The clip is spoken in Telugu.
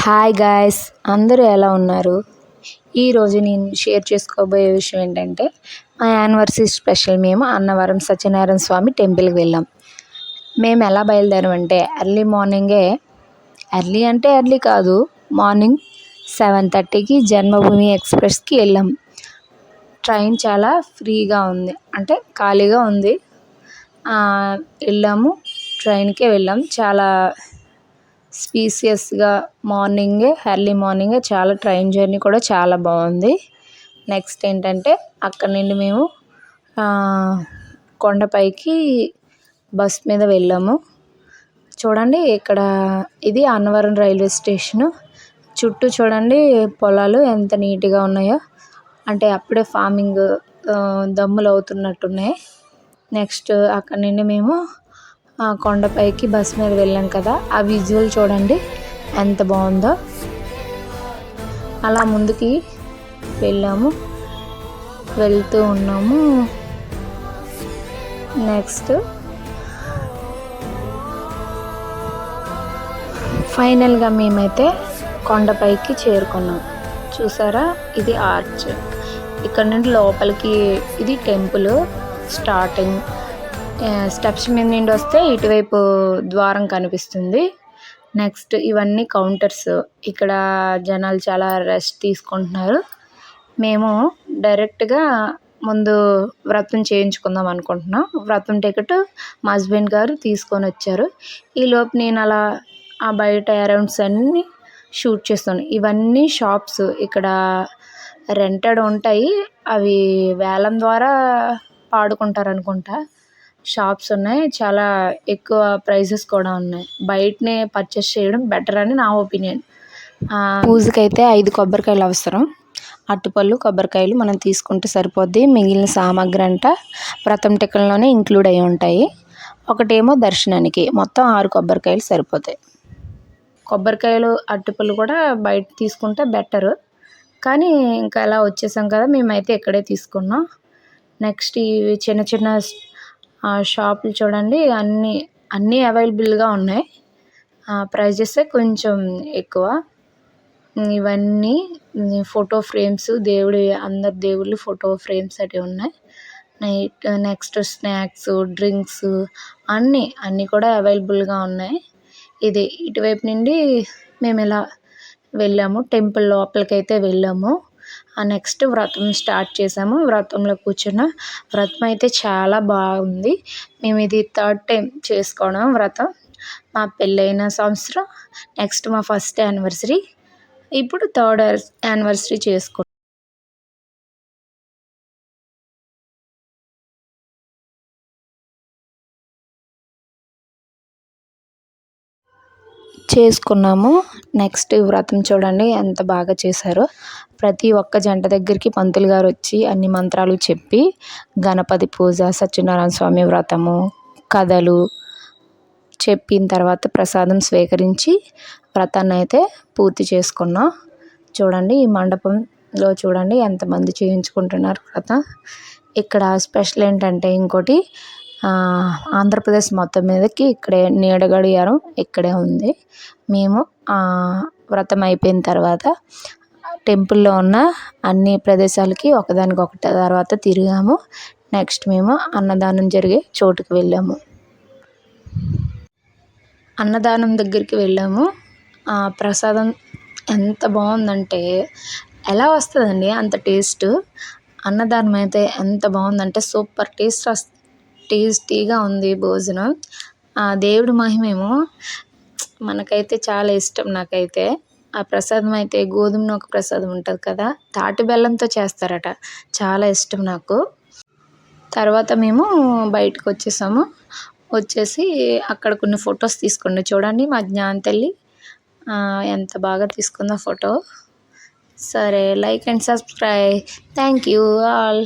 హాయ్ గాయ్స్, అందరూ ఎలా ఉన్నారు? ఈరోజు నేను షేర్ చేసుకోబోయే విషయం ఏంటంటే మా యానివర్సరీ స్పెషల్. మేము అన్నవరం సత్యనారాయణ స్వామి టెంపుల్కి వెళ్ళాం. మేము ఎలా బయలుదేరామంటే ఎర్లీ మార్నింగే, ఎర్లీ అంటే ఎర్లీ కాదు, మార్నింగ్ 7:30కి జన్మభూమి ఎక్స్ప్రెస్కి వెళ్ళాం. ట్రైన్ చాలా ఫ్రీగా ఉంది, అంటే ఖాళీగా ఉంది. వెళ్ళాము, ట్రైన్కే వెళ్ళాం. చాలా స్పీసియస్గా ఎర్లీ మార్నింగే చాలా ట్రైన్ జర్నీ కూడా చాలా బాగుంది. నెక్స్ట్ ఏంటంటే అక్కడ నుండి మేము కొండపైకి బస్ మీద వెళ్ళాము. చూడండి, ఇక్కడ ఇది అన్నవరం రైల్వే స్టేషను. చుట్టూ చూడండి పొలాలు ఎంత నీట్గా ఉన్నాయో, అంటే అప్పుడే ఫార్మింగ్ దమ్ములు అవుతున్నట్టున్నాయి. నెక్స్ట్ అక్కడ నుండి మేము కొండపైకి బస్ మీద వెళ్ళాం కదా, ఆ విజువల్ చూడండి ఎంత బాగుందో. అలా ముందుకి వెళ్ళాము, వెళ్తూ ఉన్నాము. నెక్స్ట్ ఫైనల్గా మేమైతే కొండపైకి చేరుకున్నాం. చూసారా, ఇది ఆర్చ్. ఇక్కడ నుండి లోపలికి ఇది టెంపుల్ స్టార్టింగ్. స్టెప్స్ మీద నుండి వస్తే ఇటువైపు ద్వారం కనిపిస్తుంది. నెక్స్ట్ ఇవన్నీ కౌంటర్స్. ఇక్కడ జనాలు చాలా రెస్ట్ తీసుకుంటున్నారు. మేము డైరెక్ట్గా ముందు వ్రతం చేయించుకుందాం అనుకుంటున్నాం. వ్రతం టికెట్ మా హస్బెండ్ గారు తీసుకొని వచ్చారు. ఈలోపు నేను అలా ఆ బయట అరౌండ్స్ అన్నీ షూట్ చేస్తాను. ఇవన్నీ షాప్స్, ఇక్కడ రెంటెడ్ ఉంటాయి. అవి వేలం ద్వారా పాడుకుంటారు అనుకుంటా. షాప్స్ ఉన్నాయి, చాలా ఎక్కువ ప్రైజెస్ కూడా ఉన్నాయి. బయటనే పర్చేస్ చేయడం బెటర్ అని నా ఒపీనియన్. పూజకైతే 5 కొబ్బరికాయలు అవసరం. అరటిపళ్ళు, కొబ్బరికాయలు మనం తీసుకుంటే సరిపోద్ది. మిగిలిన సామాగ్రి అంట వ్రతం టికెట్లోనే ఇంక్లూడ్ అయి ఉంటాయి. ఒకటేమో దర్శనానికి. మొత్తం 6 కొబ్బరికాయలు సరిపోతాయి. కొబ్బరికాయలు, అరటిపళ్ళు కూడా బయట తీసుకుంటే బెటరు, కానీ ఇంకా అలా వచ్చేసాం కదా, మేమైతే ఇక్కడే తీసుకున్నాం. నెక్స్ట్ ఇవి చిన్న చిన్న షాపులు చూడండి, అన్నీ అవైలబుల్గా ఉన్నాయి. ప్రైజెస్ కొంచెం ఎక్కువ. ఇవన్నీ ఫోటో ఫ్రేమ్స్, అందరు దేవుళ్ళు ఫోటో ఫ్రేమ్స్ అవి ఉన్నాయి. నెక్స్ట్ స్నాక్స్, డ్రింక్స్ అన్నీ కూడా అవైలబుల్గా ఉన్నాయి. ఇది ఇటువైపు నుండి మేము ఇలా వెళ్ళాము, టెంపుల్ లోపలికి అయితే వెళ్ళాము. నెక్స్ట్ వ్రతం స్టార్ట్ చేసాము. వ్రతంలో కూర్చున్న వ్రతం అయితే చాలా బాగుంది. మేము ఇది 3rd టైం చేసుకోవడం వ్రతం. మా పెళ్ళైన సంవత్సరం, నెక్స్ట్ మా ఫస్ట్ యానివర్సరీ, ఇప్పుడు 3rd యానివర్సరీ చేసుకున్నాము. నెక్స్ట్ వ్రతం చూడండి ఎంత బాగా చేశారో. ప్రతి ఒక్క జంట దగ్గరికి పంతులు గారు వచ్చి అన్ని మంత్రాలు చెప్పి గణపతి పూజ, సత్యనారాయణ స్వామి వ్రతము, కథలు చెప్పిన తర్వాత ప్రసాదం స్వీకరించి వ్రతాన్ని అయితే పూర్తి చేసుకున్నాం. చూడండి, ఈ మండపంలో చూడండి ఎంతమంది చేయించుకుంటున్నారు వ్రతం. ఇక్కడ స్పెషల్ ఏంటంటే ఇంకోటి, ఆంధ్రప్రదేశ్ మొత్తం మీదకి ఇక్కడే నీడ గడియారం ఇక్కడే ఉంది. మేము వ్రతం అయిపోయిన తర్వాత టెంపుల్లో ఉన్న అన్ని ప్రదేశాలకి ఒకదానికొకటి తర్వాత తిరిగాము. నెక్స్ట్ మేము అన్నదానం జరిగే చోటుకి వెళ్ళాము. అన్నదానం దగ్గరికి వెళ్ళాము. ప్రసాదం ఎంత బాగుందంటే, ఎలా వస్తుందండి అంత టేస్ట్. అన్నదానం అయితే ఎంత బాగుందంటే సూపర్ టేస్టీగా ఉంది భోజనం. దేవుడి మహిమేమో మనకైతే చాలా ఇష్టం. నాకైతే ఆ ప్రసాదం అయితే గోధుమ నూక ప్రసాదం ఉంటుంది కదా, తాటి బెల్లంతో చేస్తారట, చాలా ఇష్టం నాకు. తర్వాత మేము బయటకు వచ్చేసి అక్కడ కొన్ని ఫొటోస్ తీసుకోండి. చూడండి మా జ్ఞాన తల్లి ఎంత బాగా తీసుకుందో ఫోటో. సరే, like and subscribe. Thank you all.